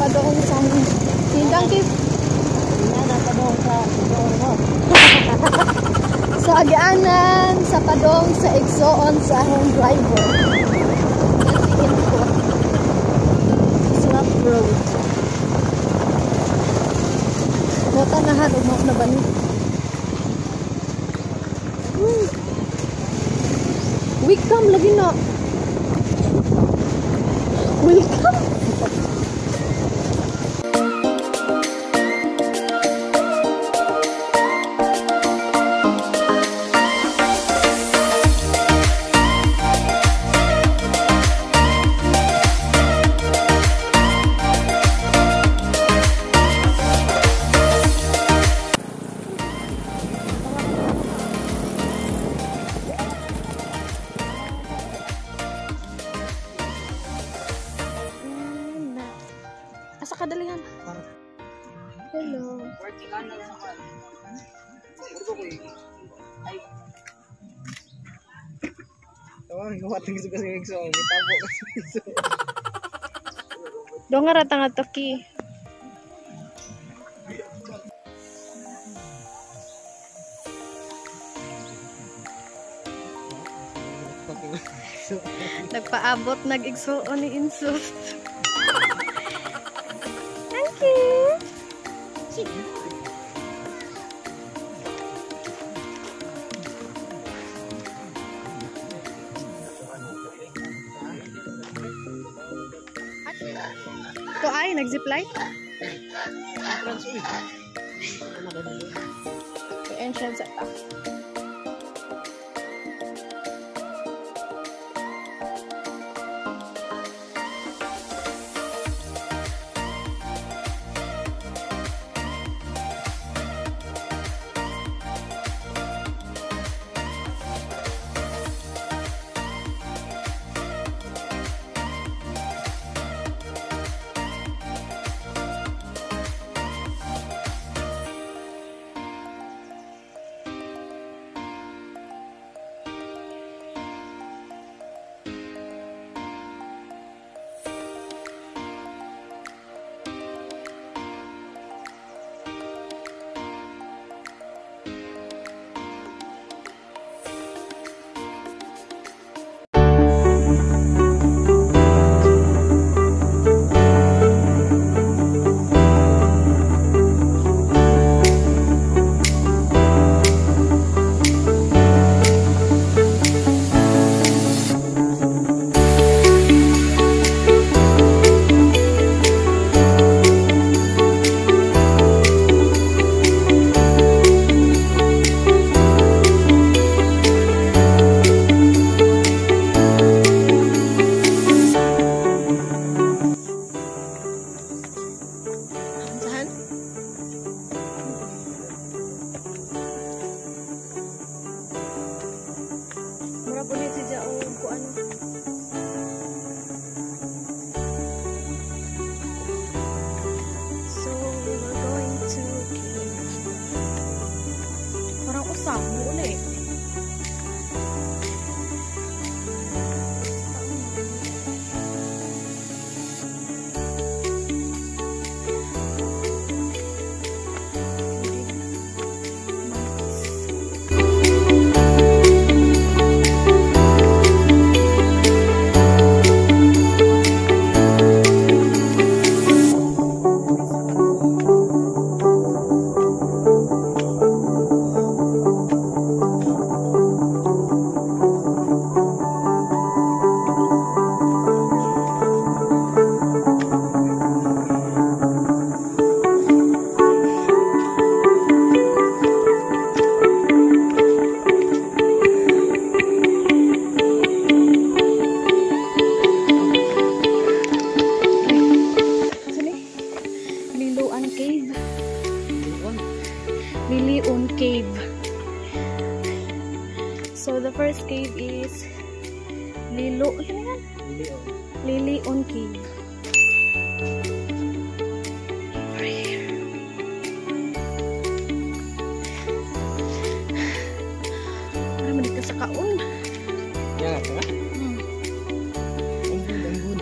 padong sa Hindang kip. Padong sa so agianan sa padong sa Exoon sa home driver. Slap road. Mota na harog mo na bani. Welcome lagi na. Welcome. Asa kadalihan? Hello. Dong nga rata nga toki. Nagpaabot, nag-igsuon ni Insus. Thank you. To ay nag-zipline? Entrance at Mura po ni si Jao kung ano. So, we were going to cave. Parang usap mo ulit. Cave. So the first cave is Lilion Cave. Over here. Para manig ka sa kaon. Yan ka? Ang good.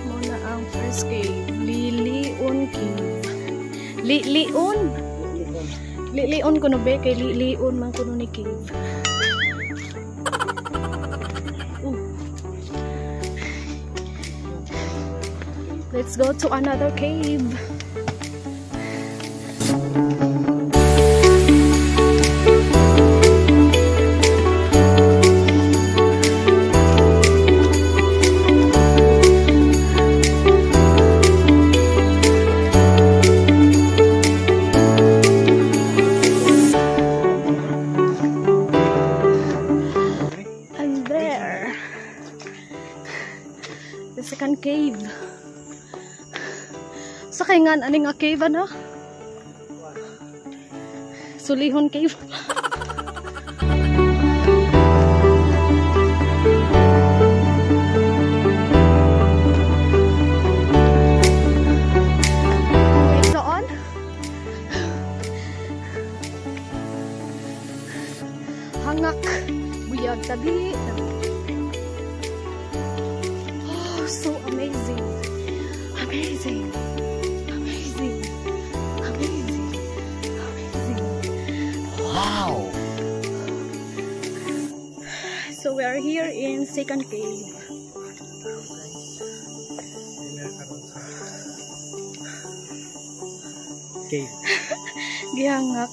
Muna ang first cave. Lilion Cave. Lilion ko no be kay Lilion man kuno ni cave. Let's go to another cave. Second cave. Sa kay nga ani nga cave ano? Sulihon cave. So on. Hangak buyag tabi. So amazing, amazing, amazing, amazing, amazing. Wow! So we are here in second cave. Cave. Gihangak.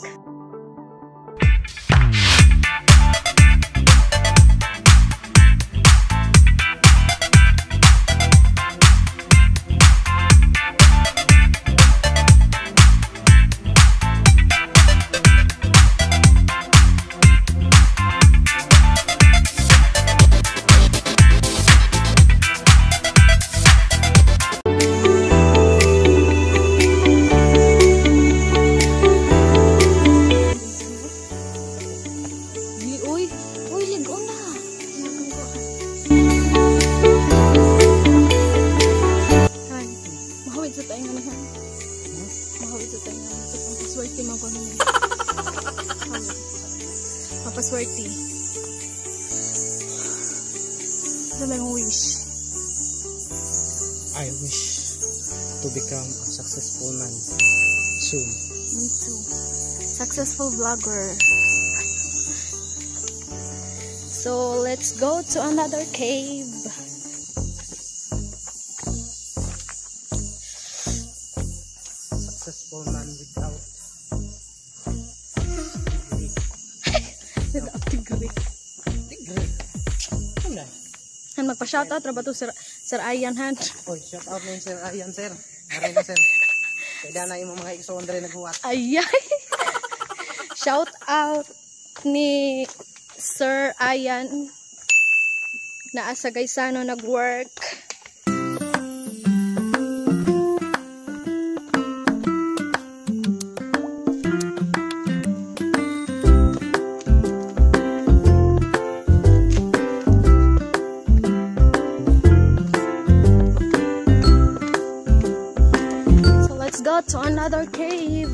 Mapaswerte. Ano lang wish? I wish to become a successful man soon. Me too. Successful vlogger. So let's go to another cave. Successful man without degree. Ano? Han magpa-shoutout ra ba to Sir Ayan han? Oy, shout out na yung Sir Ayan, sir. Maray na, sir. Kaya na yung mga igsoon rin naghuwat. Ayay. Shout out ni Sir Ayan na asa Gaisano nag-work. to another cave.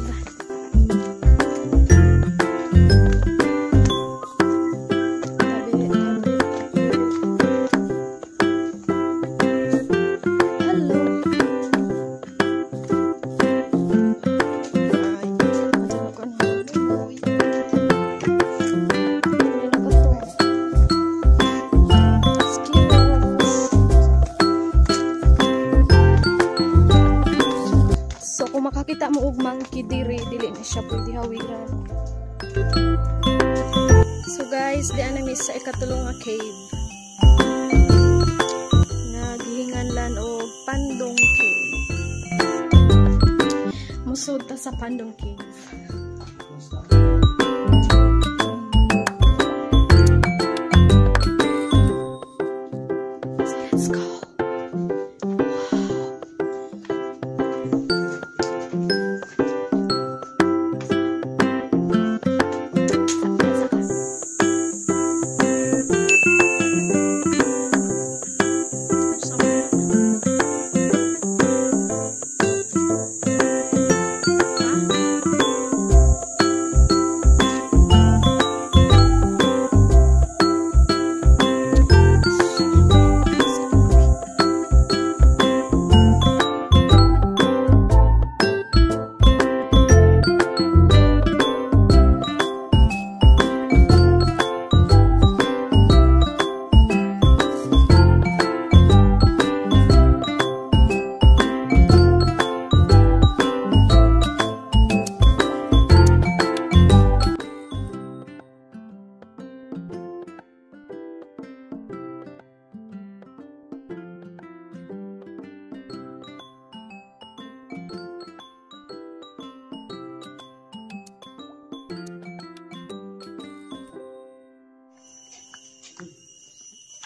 Makakita mo og monkey diri, dili na siya pwede hawiran. So guys, di ana mi sa ikatulong nga cave. Nagihinganlan og Pandong Cave. Musud ta sa Pandong Cave. So let's go.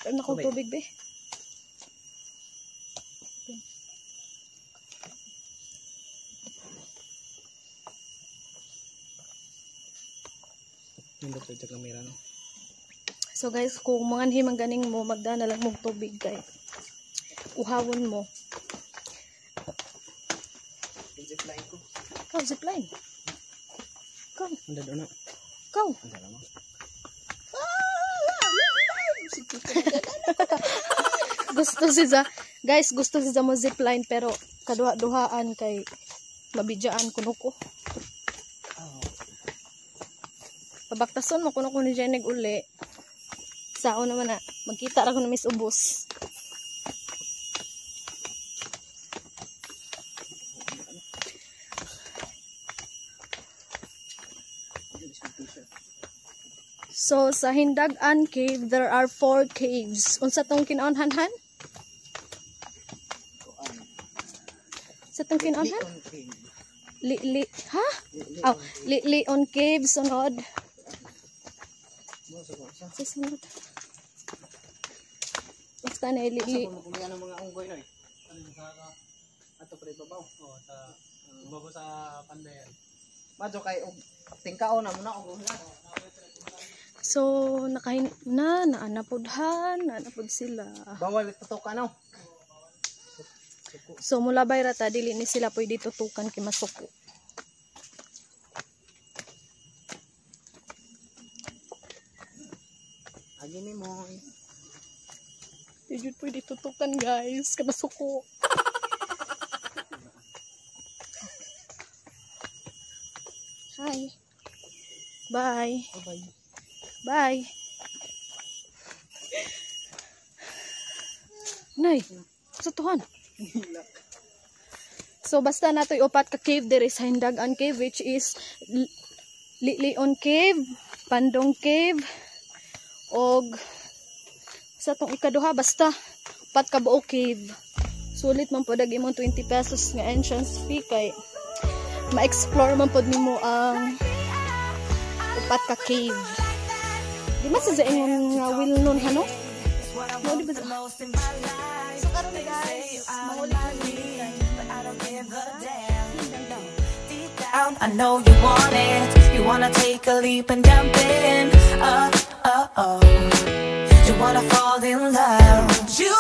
Ano ko tubig be? So guys, kung manganhi man ganing mo, magdana lang mong tubig kay uhawon mo. Zipline ko. Kau zipline. Kau. Anda doon na. Kau. Anda lang mo. Gusto siya, guys, gusto siya mo zipline pero kaduha-duhaan kay mabidyaan kuno ko. Pabaktason mo kuno ko ni Janig uli. Sao naman na, magkita ra ko na Miss Ubos. So sa Hindang Cave, there are 4 caves. Unsa tong kinaunhan-han? Sa tong kinaunhan? Ha? Oh, Leon Cave sunod. Sa sunod. Basta na li. Kumayan ng mga unggoy no eh. Ato pre babaw. Oh, sa babaw sa pandayan. Madyo kay tingkao na muna og So, naanapod sila. bawal tutukan no. So, mula bay rata, dili ni sila pwede tutukan kay masuko. Agi ni mo. Hindi pwede tutukan guys, kay masuko. Hi. Bye. Bye. Bye. Nay, sa tuhan. So basta nato upat ka cave there is Hindang Cave, which is Leon Cave, Pandong Cave, og sa tong ikaduha basta upat ka buo cave. Sulit man po dag imong 20 pesos nga entrance fee kay ma-explore man pod nimo ang upat ka cave. Di ba sa ingon nga will nun hano? No, di ba sa? So karon guys, maulit I know you want it. You wanna take a leap and jump in. You wanna fall in love. You